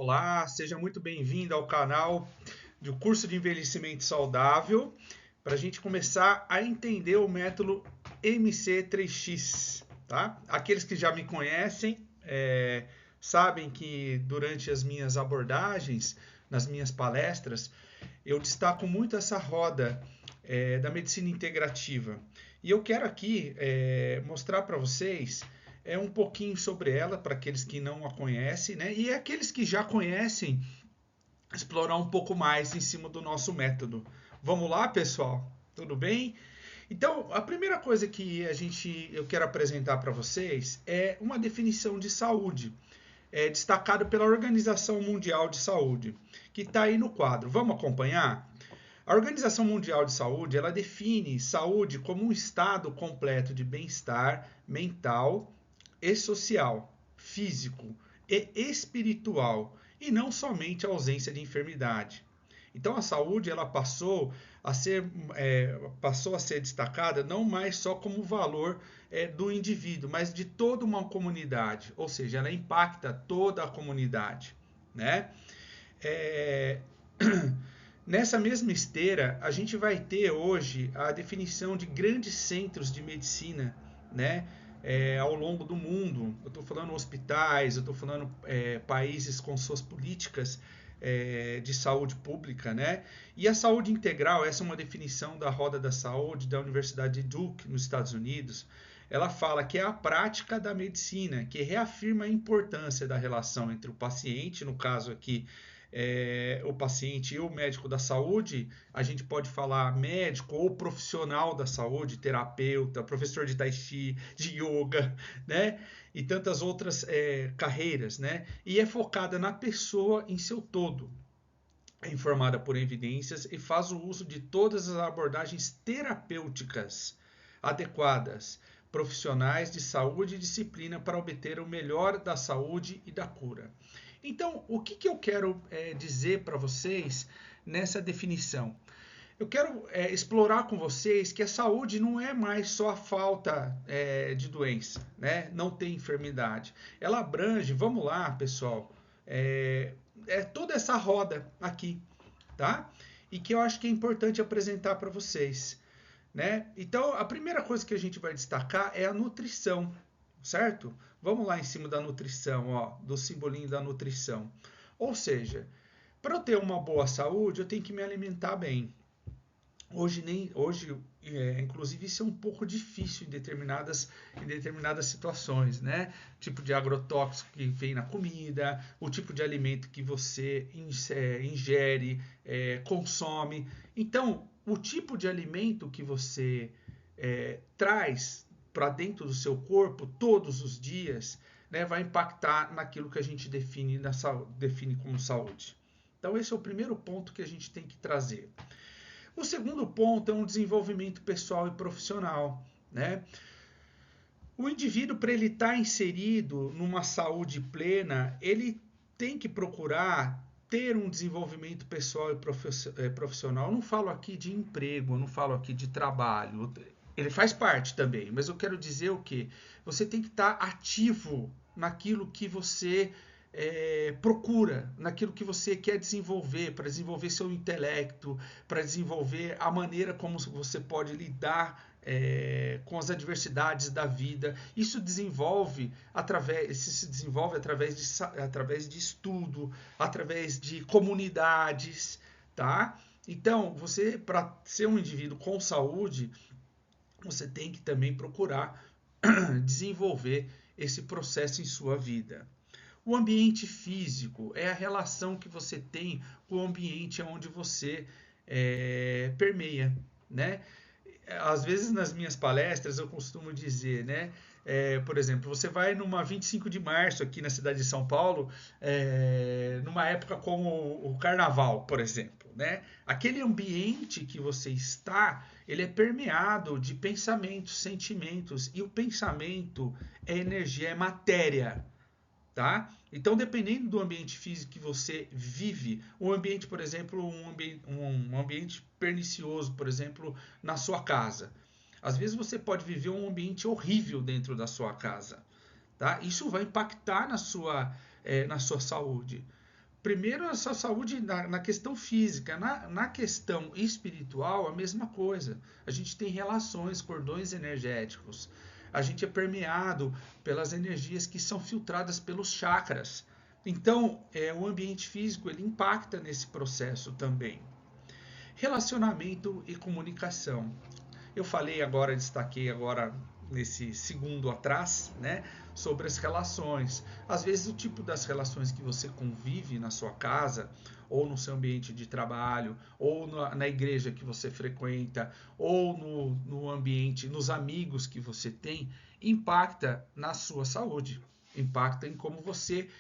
Olá, seja muito bem-vindo ao canal do curso de envelhecimento saudável para a gente começar a entender o método MC3X, tá? Aqueles que já me conhecem sabem que durante as minhas abordagens, nas minhas palestras, eu destaco muito essa roda da medicina integrativa. E eu quero aqui mostrar para vocês um pouquinho sobre ela, para aqueles que não a conhecem, né? E aqueles que já conhecem, explorar um pouco mais em cima do nosso método. Vamos lá, pessoal? Tudo bem? Então, a primeira coisa que eu quero apresentar para vocês é uma definição de saúde, destacado pela Organização Mundial de Saúde, que está aí no quadro. Vamos acompanhar? A Organização Mundial de Saúde, ela define saúde como um estado completo de bem-estar mental e social, físico e espiritual, e não somente a ausência de enfermidade. Então a saúde ela passou a ser destacada não mais só como valor do indivíduo, mas de toda uma comunidade, ou seja, ela impacta toda a comunidade, né? É, Nessa mesma esteira, a gente vai ter hoje a definição de grandes centros de medicina, né? Ao longo do mundo. Eu estou falando hospitais, eu estou falando países com suas políticas de saúde pública, né? E a saúde integral, essa é uma definição da Roda da Saúde da Universidade de Duke, nos Estados Unidos. Ela fala que é a prática da medicina que reafirma a importância da relação entre o paciente, no caso aqui o paciente e o médico da saúde, a gente pode falar médico ou profissional da saúde, terapeuta, professor de tai chi, de yoga, né? E tantas outras carreiras, né? E é focada na pessoa em seu todo. É informada por evidências e faz o uso de todas as abordagens terapêuticas adequadas, profissionais de saúde e disciplina para obter o melhor da saúde e da cura. Então, o que eu quero dizer para vocês nessa definição? Eu quero explorar com vocês que a saúde não é mais só a falta de doença, né? Não tem enfermidade. Ela abrange, vamos lá, pessoal, toda essa roda aqui, tá? E que eu acho que é importante apresentar para vocês, né? Então, a primeira coisa que a gente vai destacar é a nutrição, certo? Vamos lá em cima da nutrição, ó, do simbolinho da nutrição. Ou seja, para eu ter uma boa saúde, eu tenho que me alimentar bem. Hoje, inclusive, isso é um pouco difícil em determinadas situações, né? O tipo de agrotóxico que vem na comida, o tipo de alimento que você ingere, consome. Então, o tipo de alimento que você traz para dentro do seu corpo todos os dias, né, vai impactar naquilo que a gente define como saúde. Então, esse é o primeiro ponto que a gente tem que trazer. O segundo ponto é um desenvolvimento pessoal e profissional, né? O indivíduo, para ele estar inserido numa saúde plena, ele tem que procurar ter um desenvolvimento pessoal e profissional. Eu não falo aqui de emprego, eu não falo aqui de trabalho. Ele faz parte também, mas eu quero dizer o quê? Você tem que estar ativo naquilo que você procura, naquilo que você quer desenvolver, para desenvolver seu intelecto, para desenvolver a maneira como você pode lidar com as adversidades da vida. Isso se desenvolve através de estudo, através de comunidades, tá? Então, você, para ser um indivíduo com saúde, você tem que também procurar desenvolver esse processo em sua vida. O ambiente físico é a relação que você tem com o ambiente onde você permeia, né? Às vezes nas minhas palestras eu costumo dizer, né? Por exemplo, você vai numa 25 de março aqui na cidade de São Paulo, numa época como o Carnaval, por exemplo, né? Aquele ambiente que você está, ele é permeado de pensamentos, sentimentos, e o pensamento é energia, é matéria, tá? Então, dependendo do ambiente físico que você vive, um ambiente, por exemplo, um ambiente pernicioso, por exemplo, na sua casa. Às vezes você pode viver um ambiente horrível dentro da sua casa, tá? Isso vai impactar na sua saúde. Primeiro, a sua saúde na questão física, na questão espiritual, a mesma coisa. A gente tem relações, cordões energéticos. A gente é permeado pelas energias que são filtradas pelos chakras. Então, o ambiente físico ele impacta nesse processo também. Relacionamento e comunicação. Eu falei agora, destaquei agora nesse segundo atrás, né, sobre as relações. Às vezes o tipo das relações que você convive na sua casa, ou no seu ambiente de trabalho, ou na igreja que você frequenta, ou no ambiente, nos amigos que você tem, impacta na sua saúde, impacta em como você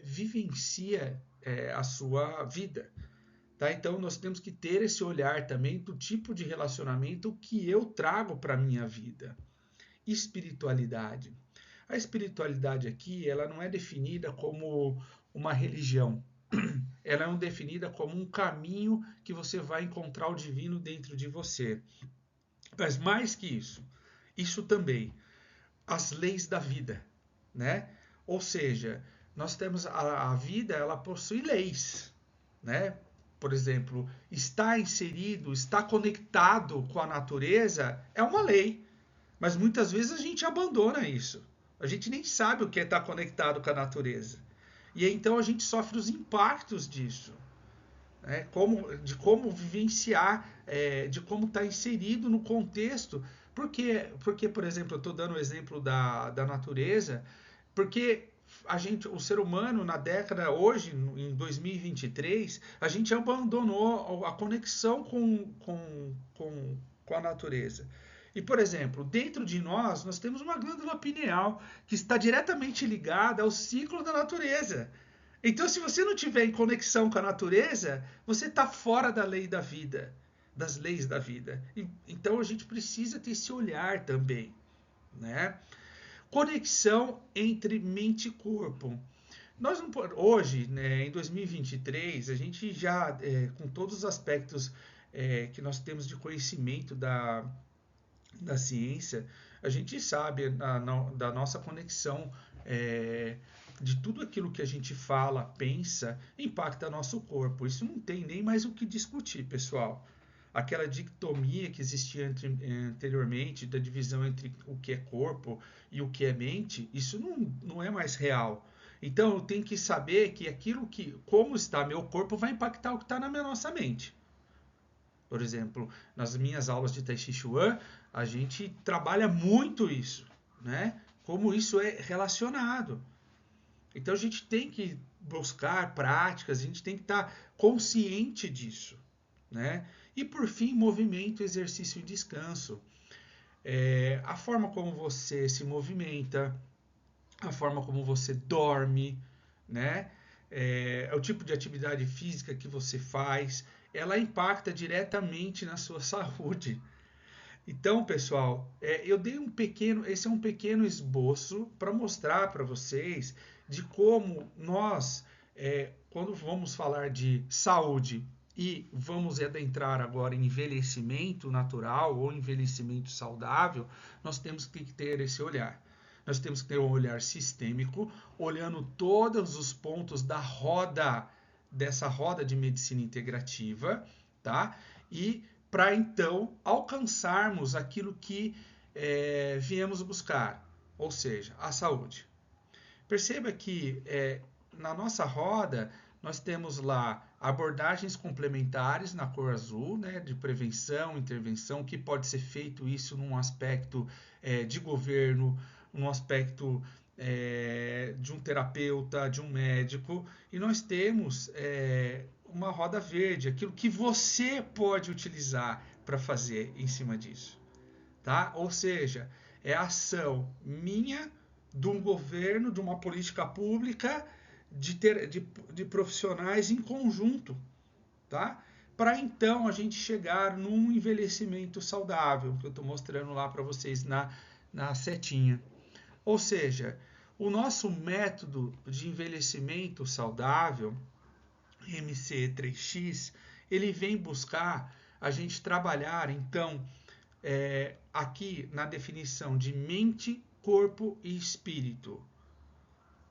vivencia a sua vida. Tá? Então nós temos que ter esse olhar também do tipo de relacionamento que eu trago para a minha vida. Espiritualidade. A espiritualidade aqui ela não é definida como uma religião. Ela é definida como um caminho que você vai encontrar o divino dentro de você. Mas mais que isso também, as leis da vida, né? Ou seja, nós temos a vida, ela possui leis, né? Por exemplo, estar inserido, estar conectado com a natureza é uma lei, mas muitas vezes a gente abandona isso. A gente nem sabe o que é estar conectado com a natureza. E então a gente sofre os impactos disso, né? De como vivenciar, de como estar inserido no contexto. Porque, por exemplo, eu estou dando o exemplo da natureza, porque o ser humano na década, hoje, em 2023, a gente abandonou a conexão com a natureza. E, por exemplo, dentro de nós temos uma glândula pineal que está diretamente ligada ao ciclo da natureza. Então, se você não tiver em conexão com a natureza, você está fora da lei da vida, das leis da vida. Então, a gente precisa ter esse olhar também, né? Conexão entre mente e corpo. Nós não, hoje, né, em 2023, a gente já, com todos os aspectos que nós temos de conhecimento da ciência, a gente sabe da nossa conexão, de tudo aquilo que a gente fala, pensa, impacta nosso corpo. Isso não tem nem mais o que discutir, pessoal. Aquela dicotomia que existia anteriormente, da divisão entre o que é corpo e o que é mente, isso não é mais real. Então eu tenho que saber que como está meu corpo, vai impactar o que está na nossa mente. Por exemplo, nas minhas aulas de Tai Chi Chuan, a gente trabalha muito isso, né? Como isso é relacionado. Então a gente tem que buscar práticas, a gente tem que estar consciente disso, né? E por fim, movimento, exercício e descanso. A forma como você se movimenta, a forma como você dorme, né? O tipo de atividade física que você faz, ela impacta diretamente na sua saúde. Então, pessoal, esse é um pequeno esboço para mostrar para vocês de como nós, quando vamos falar de saúde e vamos adentrar agora em envelhecimento natural ou envelhecimento saudável, nós temos que ter esse olhar. Nós temos que ter um olhar sistêmico, olhando todos os pontos dessa roda de medicina integrativa, tá? E para então alcançarmos aquilo que viemos buscar, ou seja, a saúde. Perceba que na nossa roda nós temos lá abordagens complementares na cor azul, né, de prevenção, intervenção, que pode ser feito isso num aspecto de governo, num aspecto de um terapeuta, de um médico, e nós temos uma roda verde, aquilo que você pode utilizar para fazer em cima disso, tá? Ou seja, é a ação minha, de um governo, de uma política pública, de profissionais em conjunto, tá? Para então a gente chegar num envelhecimento saudável, que eu estou mostrando lá para vocês na setinha. Ou seja, o nosso método de envelhecimento saudável, MC3X, ele vem buscar a gente trabalhar, então, aqui na definição de mente, corpo e espírito,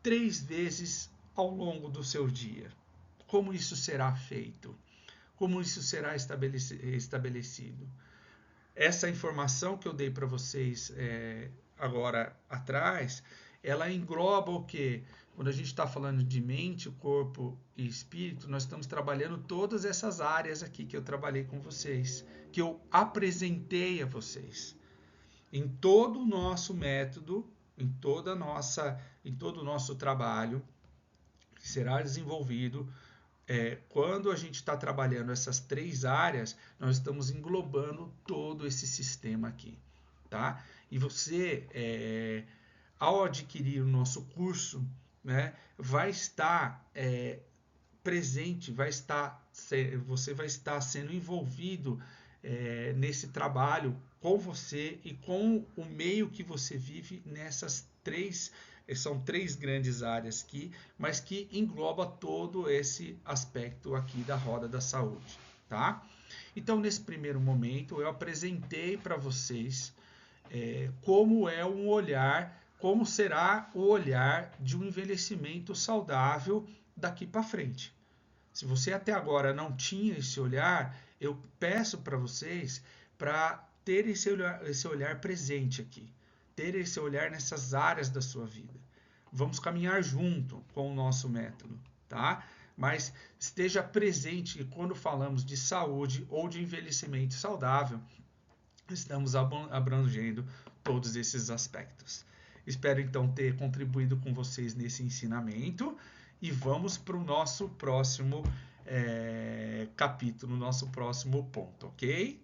3 vezes ao longo do seu dia. como isso será feito? Como isso será estabelecido? Essa informação que eu dei para vocês agora atrás, ela engloba o quê? Quando a gente está falando de mente, corpo e espírito, nós estamos trabalhando todas essas áreas aqui que eu trabalhei com vocês, que eu apresentei a vocês. Em todo o nosso método, em todo o nosso trabalho, que será desenvolvido, quando a gente está trabalhando essas 3 áreas, nós estamos englobando todo esse sistema aqui, tá? E você, ao adquirir o nosso curso, né, vai estar presente, você vai estar sendo envolvido nesse trabalho com você e com o meio que você vive nessas 3 são 3 grandes áreas aqui, mas que engloba todo esse aspecto aqui da roda da saúde, tá? Então, nesse primeiro momento, eu apresentei para vocês como é um olhar, como será o olhar de um envelhecimento saudável daqui para frente. Se você até agora não tinha esse olhar, eu peço para vocês para ter esse olhar presente aqui, ter esse olhar nessas áreas da sua vida. Vamos caminhar junto com o nosso método, tá? Mas esteja presente que quando falamos de saúde ou de envelhecimento saudável, estamos abrangendo todos esses aspectos. Espero então ter contribuído com vocês nesse ensinamento e vamos para o nosso próximo capítulo, nosso próximo ponto, ok?